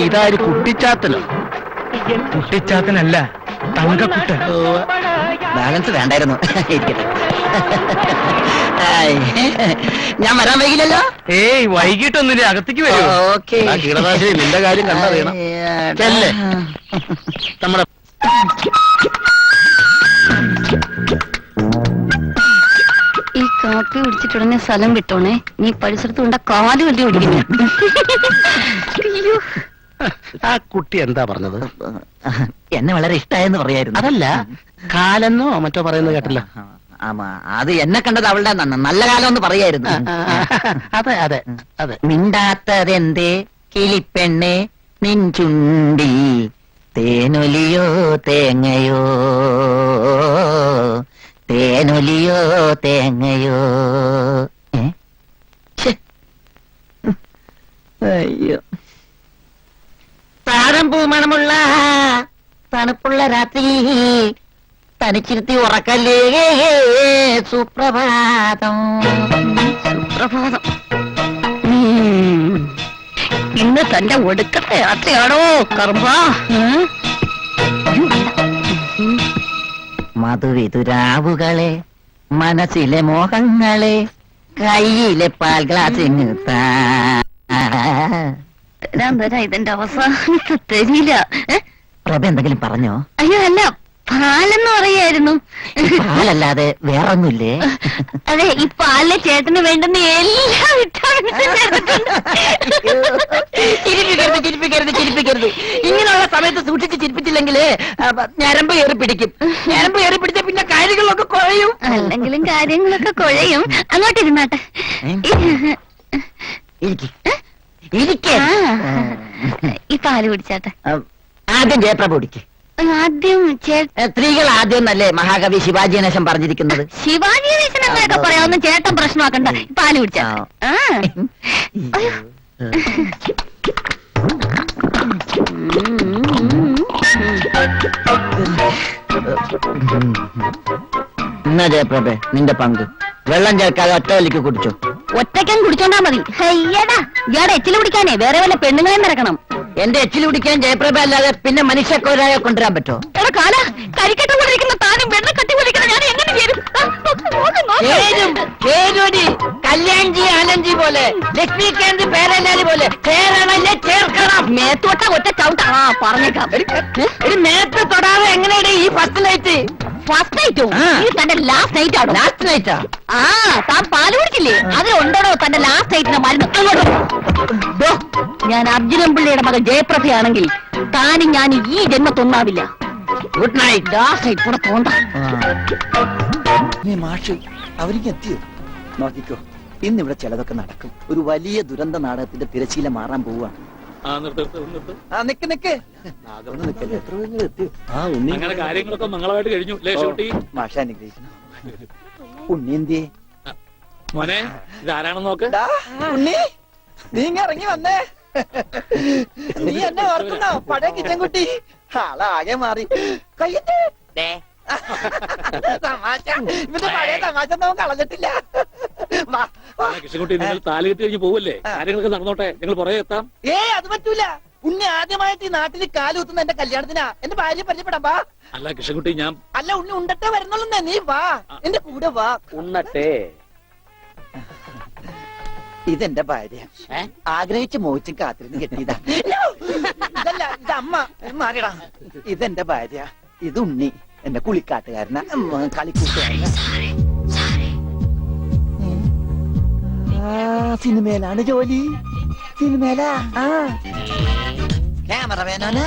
ഇതാര് കുട്ടിച്ചാത്തനോ? കുട്ടിച്ചാത്തനല്ല, തങ്കക്കുട്ടൻ. ബാലൻസ് വേണ്ടായിരുന്നു. ഇരിക്കട്ടെ. ഞാൻ വരാൻ വൈകില്ലല്ലോ? ഏയ് വൈകിട്ടൊന്നുമില്ല, അകത്തേക്ക് വരൂ. ഓക്കെ. കീടനാശിനി നിന്റെ കാര്യം കണ്ടറിയണം. നമ്മുടെ ഈ കാപ്പി കുടിച്ചിട്ടുടനെ സ്ഥലം വിട്ടോണേ. നീ പരിസരത്ത് കൊണ്ട കാല് വണ്ടി ഓടിക്കുന്നു. ആ കുട്ടി എന്താ പറഞ്ഞത്? എന്നെ വളരെ ഇഷ്ടായെന്ന് പറയായിരുന്നു. അതല്ല, കാലെന്നോ മറ്റോ പറയുന്നത് കേട്ടില്ല. അത് എന്നെ കണ്ടത് അവളുടെ നല്ല കാലം എന്ന് പറയായിരുന്നു. അതെ അതെ അതെ. മിണ്ടാത്തതെന്തേ കിളിപ്പെണ്ണെ നിൻ ചുണ്ടിൽ തേനൊലിയോ തേങ്ങയോ, തേനൊലിയോ തേങ്ങയോ. അയ്യോ, താഴമ്പൂ മണമുള്ള തണുപ്പുള്ള രാത്രി തനിച്ചിരുത്തി ഉറക്കല്ലേ സുപ്രഭാതം. സുപ്രഭാതം. ഇന്ന് തന്റെ ഒടുക്കത്തെ രാത്രിയാണോ കർമ്മ? മധുവിതുരാവുകളെ, മനസ്സിലെ മോഹങ്ങളെ, കയ്യിലെ പാൽ ഗ്ലാസിന് തരാൻ തരാ. ഇതിന്റെ അവസാനത്തെ തരില്ല. പ്രഭ എന്തെങ്കിലും പറഞ്ഞോ? അയ്യോ അല്ല, പാലെന്ന് പറയായിരുന്നു. പാലല്ലാതെ വേറൊന്നുമില്ലേ? അതെ, ഈ പാലിലെ ചേട്ടന് വേണ്ടുന്ന എല്ലാ ചിരിപ്പിക്കരുത്. ഇങ്ങനെയുള്ള സമയത്ത് സൂക്ഷിച്ച് ചിരിപ്പിച്ചില്ലെങ്കിൽ ഞരമ്പ് കയറി പിടിക്കും. ഞരമ്പ് കയറി പിടിച്ച പിന്നെ കാര്യങ്ങളൊക്കെ കുഴയും. അല്ലെങ്കിലും കാര്യങ്ങളൊക്കെ കുഴയും. അങ്ങോട്ടിരുന്നാട്ടെ. ഈ പാല് കുടിച്ചാട്ടെ. ആദ്യം ജയപ്രഭ കുടിക്ക്. ആദ്യം സ്ത്രീകൾ ആദ്യം എന്നല്ലേ മഹാകവി ശിവാജി ഗണേശൻ പറഞ്ഞിരിക്കുന്നത്? ശിവാജി ഗണേശൻ എന്നൊക്കെ പറയാവുന്ന ചേട്ടൻ പ്രശ്നമാക്കണ്ട. പാല് കുടിച്ചാ. എന്നാ ജയപ്രഭ നിന്റെ പങ്ക്. വെള്ളം ചേർക്കാതെ ഒറ്റ വലിക്ക് കുടിച്ചോ. ഒറ്റയ്ക്കാൻ കുടിച്ചോണ്ടാ മതി. ഹയ്യടാ, ഇയാടെ എച്ചില് കുടിക്കാനേ വേറെ വല്ല പെണ്ണുങ്ങളെ നിറക്കണം. എന്റെ എച്ചിൽ കുടിക്കാൻ ജയപ്രഭ അല്ലാതെ പിന്നെ മനുഷ്യക്കോരായ കൊണ്ടുവരാൻ പറ്റോ? എടാ കാല, കരിക്കട്ട കൊണ്ടിരിക്കുന്ന താനും വെള്ളം കട്ടി കൊണ്ടിരിക്കുന്ന ഞാൻ എങ്ങനെ ചേരും? കല്യാൺജി ആനന്ദ്ജി പോലെ, ലക്ഷ്മികാന്ത് പേരല്ലാലി പോലെ ചേരണല്ലേ ചേർക്കണം. മേത്തോട്ട ഒറ്റ ചവിട്ട. പറഞ്ഞേക്കാം. മേത്ത് തൊടാതെ എങ്ങനെയാണ് ഈ ഫസ്റ്റ് നൈറ്റ്? ഫസ്റ്റ് നൈറ്റോ? ഇത് തന്റെ ലാസ്റ്റ് നൈറ്റ് ആണോ? ലാസ്റ്റ് നൈറ്റാ? താൻ പാല് കുടിച്ചില്ലേ? അതിലുണ്ടോ തന്റെ ലാസ്റ്റ് നൈറ്റിന്റെ മരുന്ന്? ഞാൻ അർജുനൻ പിള്ളയുടെ മകൻ ജയപ്രഭയാണെങ്കിൽ താനും ഞാൻ ഈ ജന്മത്തൊന്നാവില്ല. Good night. ലാസ്റ്റ് നൈറ്റ് കൂടെ തോണ്ട. മാഷ് അവർക്ക് എത്തിയോ? നോക്കിക്കോ, ഇന്നിവിടെ ചിലതൊക്കെ നടക്കും. ഒരു വലിയ ദുരന്ത നാടകത്തിന്റെ തിരശീല മാറാൻ പോവുകയാണ്. കാര്യങ്ങളൊക്കെ മംഗളമായിട്ട് കഴിഞ്ഞു. മാഷ അനുഗ്രഹിക്കണം. ഉണ്ണിന്തിയെ മോനെ, ഇതാരാണെന്ന് നോക്ക്. ഉണ്ണി, നീ ഇറങ്ങി വന്നേ. നീ എന്നെ ഓർക്കുന്നോ? പഴയ കിച്ചൻകുട്ടി ആളാകെ മാറി. കയ്യത്തെ തമാശ, ഇവന്റെ പഴയ തമാശ ഒന്നും കളഞ്ഞിട്ടില്ല. കൃഷ്ണൻകുട്ടി, നിങ്ങൾ താലി കെട്ടി കഴിഞ്ഞ് പോവല്ലേ? കാര്യങ്ങളൊക്കെ നടന്നോട്ടെ, ഞങ്ങൾ പുറകെ എത്താം. അത് പറ്റൂല. ഉണ്ണി ആദ്യമായിട്ട് ഈ നാട്ടിൽ കാലുകുത്തുന്ന എന്റെ കല്യാണത്തിനാ. എന്റെ ഭാര്യ പരിചയപ്പെടാം. വാ. അല്ല കൃഷ്ണൻകുട്ടി, ഞാൻ അല്ല ഉണ്ണി ഉണ്ടട്ടെ വരുന്നുള്ളൂ. നീ വാ, എന്റെ കൂടെ വാ. ഉണ്ണട്ടെ. ഇതെന്റെ ഭാര്യ. ആഗ്രഹിച്ച് മോഹിച്ചും കാത്തിരുന്ന് കെട്ടിയതാ. ഇതല്ല, ഇത് അമ്മ. മാറിയടാ. ഇതെന്റെ ഭാര്യ. ഇത് ഉണ്ണി, എന്റെ കുളിക്കാട്ടുകാരനാ, കളിക്കൂട്ടുകാരനാ. സിനിമയിലാണ് ജോലി. സിനിമയിലാ. ക്യാമറമാനാണ്.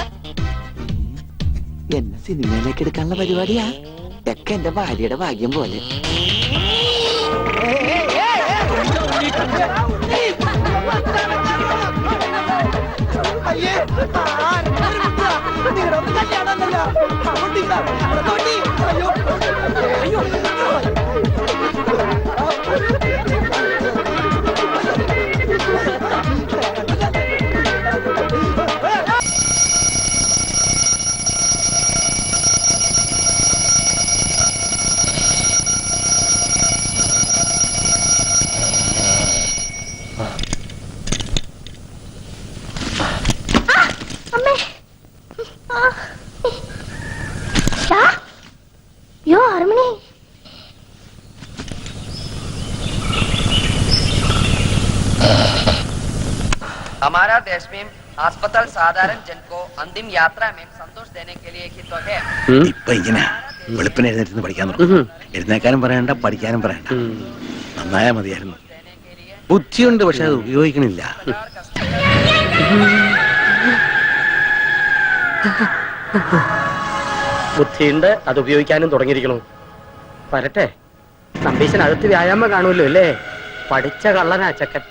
എന്നെ സിനിമയിലേക്ക് എടുക്കാനുള്ള പരിപാടിയാ. ഒക്കെ എന്റെ ഭാര്യയുടെ ഭാഗ്യം പോലെ. हमारा देश में अस्पताल साधारण जन को अंतिम यात्रा में संतोष देने के लिए ही तो है। ഇപ്പൊ ഇങ്ങനെ വെളുപ്പിന് എഴുന്നേറ്റ് പഠിക്കാൻ തുടങ്ങും. എഴുന്നേക്കാനും പറയണ്ട, പഠിക്കാനും പറയണ്ട. നന്നായാ മതിയായിരുന്നു. ബുദ്ധിയുണ്ട്, പക്ഷെ അത് ഉപയോഗിക്കണില്ല. ബുദ്ധിയുണ്ട്, അത് ഉപയോഗിക്കാനും തുടങ്ങിയിരിക്കണു. വരട്ടെ, നമ്പീശനകത്ത് വ്യായാമം കാണുമല്ലോ അല്ലേ? പഠിച്ച കള്ളനാ ചക്കൻ.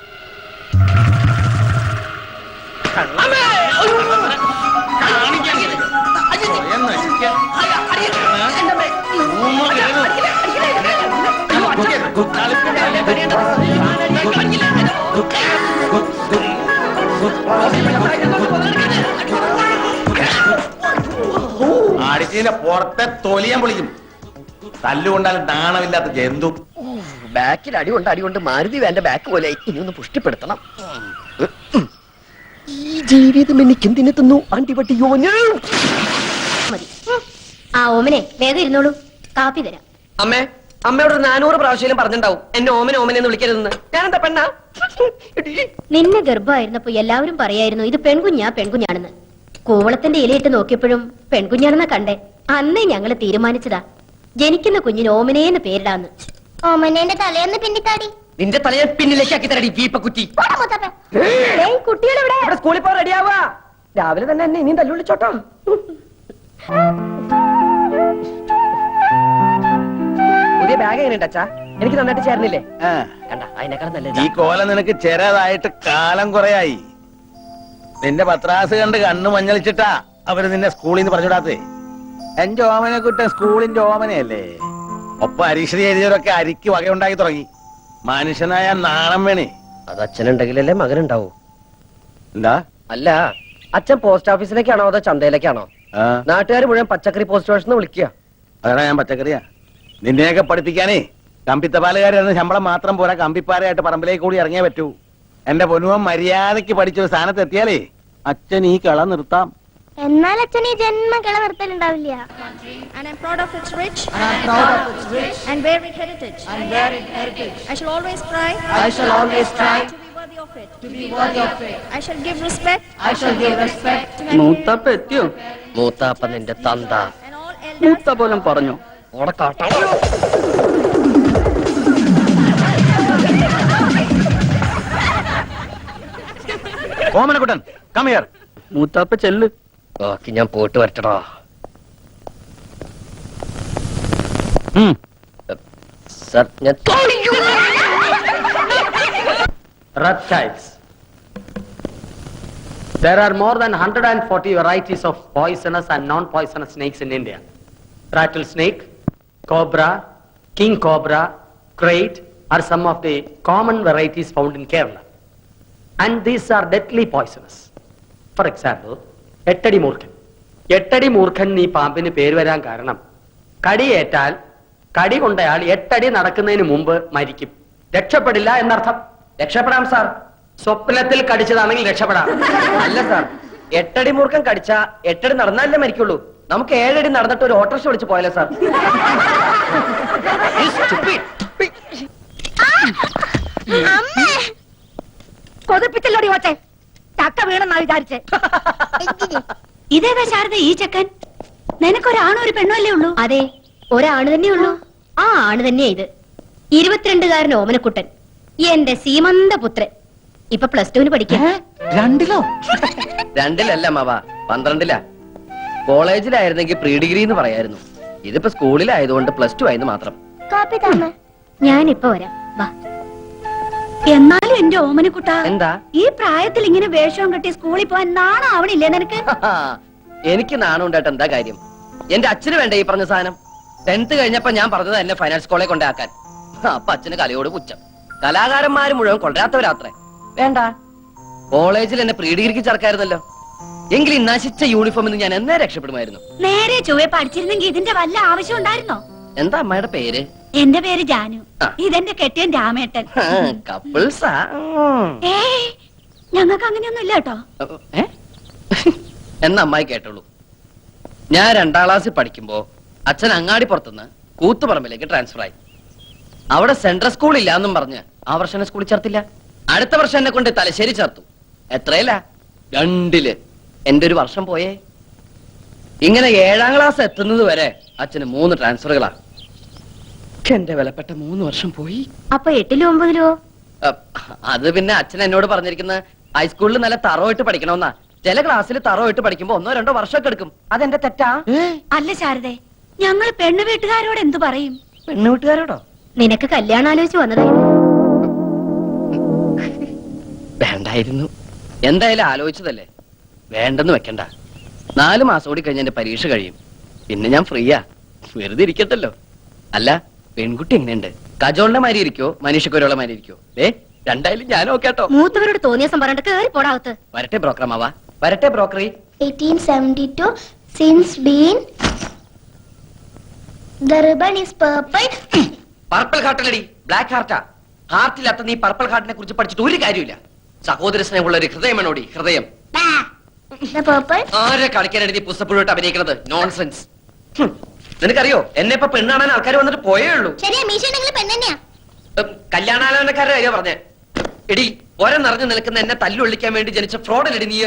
അടിച്ചതിന്റെ പുറത്തെ തൊലിയാൻ പൊളിക്കും. തല്ലുകൊണ്ടാലും നാണമില്ലാത്ത ജന്തു. ബാക്കിൽ അടികൊണ്ട് മാരുതി വേണ്ട ബാക്ക് പോലെ ഇനി ഒന്ന് പുഷ്ടിപ്പെടുത്തണം. ഈ ജീവിതം എനിക്ക് എന്തിനെത്തുന്നു അണ്ടിപട്ടിയോ? മതി. ആ ഓമനെ വേഗം ഇരുന്നോളൂ, കാപ്പി തരാം. അമ്മേ, അമ്മയോട് 400 പ്രാവശ്യം പറഞ്ഞിട്ടുണ്ടാവും എന്നെ ഓമനെ വിളിക്കരുതെന്ന്. ഞാനെന്താ പെണ്ണാ? നിന്നെ ഗർഭമായിരുന്നപ്പോ എല്ലാവരും പറയായിരുന്നു ഇത് പെൺകുഞ്ഞാണെന്ന്. കൂവളത്തിന്റെ ഇലയിട്ട് നോക്കിയപ്പോഴും പെൺകുഞ്ഞാണെന്നാ കണ്ടേ. അന്നേ ഞങ്ങള് തീരുമാനിച്ചതാ ജനിക്കുന്ന കുഞ്ഞിന് ഓമനേന്ന് പേരിടാന്ന്. ഓമനേന്റെ തലയൊന്ന് പിന്നിത്താടി. നിന്റെ തലയെ പിന്നിലേക്ക് ആക്കി തരടി വീപ്പക്കുറ്റി. കുട്ടികളെവിടെ? ഇവിടെ സ്കൂളിൽ പോ, റെഡിയാവാ. രാവിലെ തന്നെ എന്നെ ഇനിയും തല്ലുവിളിച്ചോട്ടോ. പുതിയ ബാഗ് എങ്ങനെയുണ്ട് അച്ഛാ? എനിക്ക് നന്നായിട്ട് ചേർന്നില്ലേ? കണ്ട അതിനേക്കാൾ നല്ല ഈ കോലം നിനക്ക് ചെറുതായിട്ട് കാലം കുറയായി. നിന്റെ പത്രാസ് കണ്ട് കണ്ണു മഞ്ഞളിച്ചിട്ടാ അവര് നിന്നെ സ്കൂളിൽ നിന്ന് പറഞ്ഞുവിടാത്തേ. എന്റെ ഓമനെ കുട്ടൻ സ്കൂളിന്റെ ഓമനയല്ലേ. ഒപ്പം അരീക്ഷണി എഴുതിയവരൊക്കെ അരിക്ക് വകയുണ്ടാക്കി തുടങ്ങി. മനുഷ്യനായ നാണം വേണേ. അത് അച്ഛനുണ്ടെങ്കിലല്ലേ മകനുണ്ടാവൂ. എന്താ? അല്ല, അച്ഛൻ പോസ്റ്റ് ഓഫീസിലേക്കാണോ അതോ ചന്തയിലേക്കാണോ? നാട്ടുകാർ മുഴുവൻ പച്ചക്കറി പോസ്റ്റ് സ്റ്റേഷനിൽ വിളിക്കുക. അതാ ഞാൻ പച്ചക്കറിയാ. നിന്നെയൊക്കെ പഠിപ്പിക്കാനേ കമ്പിത്തപാലുകാരായിരുന്ന ശമ്പളം മാത്രം പോരാ, കമ്പിപ്പാരയായിട്ട് പറമ്പിലേക്ക് കൂടി ഇറങ്ങിയേ പറ്റൂ. എന്റെ പൊന്നുവൻ മര്യാദയ്ക്ക് പഠിച്ചൊരു സ്ഥാനത്ത് എത്തിയാലേ അച്ഛൻ ഈ കള നിർത്താം. എന്നാൽ അച്ഛൻ ഈ ജന്മ കള നിർത്തലുണ്ടാവില്ല. And I'm proud of its rich and varied heritage. I shall always try to be worthy of it. I shall give respect to my മൂത്താപ്പ എത്തിയോ? മൂത്താപ്പ നിന്റെ തന്ത and all elders. മൂത്ത പോലും പറഞ്ഞു ഓടക്കാട്ട. Omanakuttan come here. മൂത്താപ്പ ചെല്ല്. ബാക്കി ഞാൻ പോയിട്ട് വരട്ടടാ. സർ, ഞാൻ Reptiles. There are more than 140 varieties of poisonous and non-poisonous snakes in India. Rattlesnake, cobra, king cobra, crate are some of the common varieties found in Kerala. And these are deadly poisonous. For example, എട്ടടി മൂർഖൻ. എട്ടടി മൂർഖൻ ഈ പാമ്പിന് പേര് വരാൻ കാരണം കടിയേറ്റാൽ കടി കൊണ്ടയാൾ 8 അടി നടക്കുന്നതിന് മുമ്പ് മരിക്കും. രക്ഷപ്പെടില്ല എന്നർത്ഥം. രക്ഷപ്പെടാം സാർ. സ്വപ്നത്തിൽ കടിച്ചതാണെങ്കിൽ രക്ഷപ്പെടാം. അല്ല സാർ, 8 അടി മൂർഖൻ കടിച്ച 8 അടി നടന്നാലേ മരിക്കുള്ളൂ. നമുക്ക് 7 അടി നടന്നിട്ട് ഒരു ഓട്ടോറിക്ഷ വിളിച്ച് പോയാലോ സാർ? കൊതിപ്പിച്ചല്ലോടി ഓച്ചെ, ചക്ക വീണെന്നാ വിചാരിച്ചേ. ഇതേതാ ശാരദ ഈ ചക്കൻ? നിനക്കൊരാണോ ഒരു പെണ്ണോ അല്ലേ ഉള്ളൂ? അതെ, ഒരാണ് തന്നെ ഉള്ളൂ. ആ ആണ് തന്നെയാ ഇത്. 22-കാരൻ ഓമനക്കുട്ടൻ, എന്റെ സീമന്ത പുത്രൻ. ഇപ്പൊ +2 പഠിക്കാം. 2-ലോ? 2-ലല്ല മാവാ, 12-ലാ. കോളേജിലായിരുന്നെങ്കിൽ പ്രീ ഡിഗ്രി എന്ന് പറയായിരുന്നു. ഇതിപ്പോ സ്കൂളിലായതുകൊണ്ട് +2 ആയെന്ന് മാത്രം. കാപ്പി തമ്മ. ഞാനിപ്പോ വരാം, വാ. എന്നാലും എന്റെ ഓമനക്കുട്ട, എന്താ ഈ പ്രായത്തിൽ ഇങ്ങനെ വേഷവും കെട്ടി സ്കൂളിൽ പോവാൻ നാണാവണില്ലേ നിനക്ക്? എനിക്ക് നാണം ഉണ്ടായിട്ട് എന്താ കാര്യം? എന്റെ അച്ഛന് വേണ്ട ഈ പറഞ്ഞ സാധനം. 10th കഴിഞ്ഞപ്പോ ഞാൻ പറഞ്ഞത് എന്നെ ഫൈനാൻസ് കോളേജ് കൊണ്ടാക്കാൻ. അപ്പൊ അച്ഛന് കലയോട് പുച്ഛം. കലാകാരന്മാര് മുഴുവൻ കൊണ്ടുവരാത്തവരാത്രേ. വേണ്ട, കോളേജിൽ എന്നെ പ്രീ ഡിഗ്രിക്ക് ചേർക്കായിരുന്നല്ലോ. എങ്കിൽ ഈ നശിച്ച യൂണിഫോമിൽ നിന്ന് ഞാൻ എന്നേ രക്ഷപ്പെടുമായിരുന്നു. നേരെ ചൊവ്വെ പഠിച്ചിരുന്നെങ്കിൽ ഇതിന്റെ വല്ല ആവശ്യം ഉണ്ടായിരുന്നോ? എന്താ അമ്മയുടെ പേര്? എന്റെ പേര് ജാനു. ഇതെന്റെ കെട്ടിയൻ രാമേട്ടൻ. കപ്പിൾസാ? ഏയ്, ഞങ്ങൾക്ക് അങ്ങനെയൊന്നും ഇല്ല കേട്ടോ. എന്നാ അമ്മായി കേട്ടോളൂ. ഞാൻ 2ാം ക്ലാസ്സിൽ പഠിക്കുമ്പോ അച്ഛൻ അങ്ങാടിപ്പുറത്തുനിന്ന് കൂത്തുപറമ്പിലേക്ക് ട്രാൻസ്ഫർ ആയി. അവിടെ സെൻട്രൽ സ്കൂൾ ഇല്ല എന്നും പറഞ്ഞ് ആ വർഷം സ്കൂളിൽ ചേർത്തില്ല. അടുത്ത വർഷം എന്നെ കൊണ്ട് തലശ്ശേരി ചേർത്തു. എത്രയില്ല? 2-ല്. എന്റെ ഒരു വർഷം പോയേ. ഇങ്ങനെ 7ാം ക്ലാസ് എത്തുന്നത് വരെ അച്ഛന് 3 ട്രാൻസ്ഫറുകളാ. എന്റെ വിലപ്പെട്ട 3 വർഷം പോയി. അപ്പൊ 8-ലോ 9-ലോ? അത് പിന്നെ അച്ഛൻ എന്നോട് പറഞ്ഞിരിക്കുന്നത് ഹൈസ്കൂളിൽ നല്ല തറവായിട്ട് പഠിക്കണമെന്നാ. ചില ക്ലാസ്സിൽ തറവായിട്ട് പഠിക്കുമ്പോ 1-2 വർഷമൊക്കെ എടുക്കും. അതെന്റെ തെറ്റാ? അല്ല ശാരദേ, ഞങ്ങൾ പെണ്ണു വീട്ടുകാരോട് എന്തു പറയും? പെണ്ണുവീട്ടുകാരോടോ? നിനക്ക് കല്യാണം ആലോചിച്ച് വന്നതായിരുന്നു. വേണ്ടായിരുന്നു. എന്തായാലും ആലോചിച്ചതല്ലേ, വേണ്ടെന്ന് വെക്കണ്ട. 4 മാസം കൂടി കഴിഞ്ഞ് എന്റെ പരീക്ഷ കഴിയും. പിന്നെ ഞാൻ ഫ്രീയാ, വെറുതെ ഇരിക്കട്ടല്ലോ. അല്ല, പെൺകുട്ടി എങ്ങനെയുണ്ട്? കജോളിന്റെ മാതിരി ഇരിക്കോ മനീഷക്കൊരുള്ള മാതിരി ഇരിക്കോ? രണ്ടായാലും ഞാൻ ഓക്കേട്ടോ. മൂത്തവരോട് തോന്നിയ പറഞ്ഞിട്ട് കേറി പോടാവത്ത്. വരട്ടെ ബ്രോക്കറമാവാ, വരട്ടെ ബ്രോക്കറി. 1872 since been the ribbon is purple. Purple ഹാർട്ടല്ലടി, ബ്ലാക്ക് ഹാർട്ടാ. ഹാർട്ടില്ലാത്ത നീ പർപ്പിൾ ഹാർട്ടിനെ കുറിച്ച് പഠിച്ചിട്ട് ഒരു കാര്യമില്ല. സഹോദര സ്നേഹമുള്ള ഒരു ഹൃദയമാണോടി, ഹൃദയം. The purple. ആരെ കളിക്കാനാണ് നീ പുസ്തകപ്പുഴോട്ട് അഭിനയിക്കുന്നത്? നോൺസെൻസ്. നിനക്കറിയോ, എന്നെ ഇപ്പൊ പെണ്ണാണാൻ ആൾക്കാർ വന്നിട്ട് പോയേ ഉള്ളൂ. ശരിയാ, മീശ നിങ്ങൾ പെണ്ണെന്നെയാ. കല്യാണാലോചനക്കാരുടെ കാര്യം പറഞ്ഞേ. എടി, ഒര നിറഞ്ഞു നിൽക്കുന്ന എന്നെ തല്ലുള്ളിക്കാൻ വേണ്ടി ജനിച്ച ഫ്രോഡല്ലടി നീ.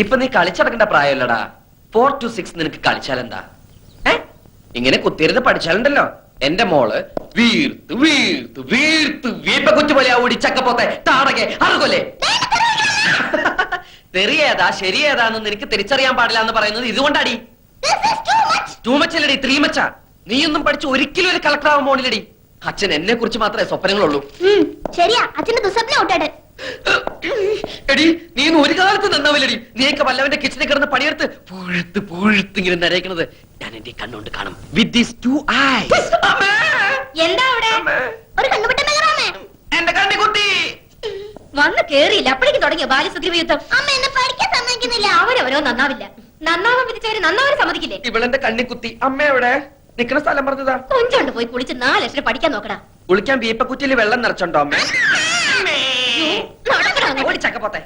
ഇപ്പൊ നീ കളിച്ചടക്കേണ്ട പ്രായമല്ലടാ. 4 to 6 നിനക്ക് കളിച്ചാലെന്താ? ഇങ്ങനെ കുത്തിയിരുന്ന് പഠിച്ചാലുണ്ടല്ലോ എന്റെ മോള് വീർത്ത് വീർത്ത് വീർത്ത് വീപ്പ കുച്ചു പോലെ ഓടി ചക്കപ്പോത്തെ താടകെ അറുകൊല്ലേ. തെറിയേതാ ശരിയേതാന്ന് നിനക്ക് തിരിച്ചറിയാൻ പാടില്ല എന്ന് പറയുന്നത് ഇതുകൊണ്ടാടി. ടൂ മച്ച് അല്ലടി, 3 മച്ചാ. നീയൊന്നും പഠിച്ച് ഒരിക്കലും ഒരു കളക്ടർ ആവാൻ പോണില്ലടി. അച്ഛൻ എന്നെ കുറിച്ച് മാത്രമേ സ്വപ്നങ്ങളുള്ളൂ. ശരിയാ, അച്ഛന്റെ ദുസ്വപ്നം ഔട്ടാട്. എടി, നീ ഇന്ന് ഒരു കാലത്ത് നന്നാവില്ലടി. നീയൊക്കെ വല്ലവന്റെ കിച്ചണിൽ കിടന്ന് പണിയെടുത്ത് പുഴുത്ത് പുഴുത്ത് ഇങ്ങനെ നരയിക്കുന്നത് ഞാൻ എന്റെ കണ്ണുകൊണ്ട് കാണും. With these 2 eyes. എന്താ അവിടെ? ഒരു കണ്ണുപെട്ട മേഘറാമേ. എന്റെ കണ്ണി കുത്തി. വന്ന് കേറിയില്ല, അപ്പോഴേക്കും തുടങ്ങിയ ബാല്യസുഗ്രീവ യുദ്ധം. അമ്മ എന്നെ പഠിക്കാൻ സമ്മതിക്കുന്നില്ല. അവരവരോ നന്നാവില്ല. നന്നാവാൻ വിധിച്ചവര് നന്നാവാൻ സമ്മതിക്കില്ലേ? ഇവളെന്റെ കണ്ണി കുത്തി. അമ്മ എവിടെ? നിക്കണ സ്ഥലം പറഞ്ഞതാ. കൊഞ്ചോണ്ട് പോയി കുളിച്ച് 4 അക്ഷരം പഠിക്കാൻ നോക്കടാ. കുളിക്കാൻ വീപ്പക്കുറ്റിയിൽ വെള്ളം നിറച്ചുണ്ടോ അമ്മ? നടക്കടാ അങ്ങ്. ഓടി ചക്കപ്പോത്തെ.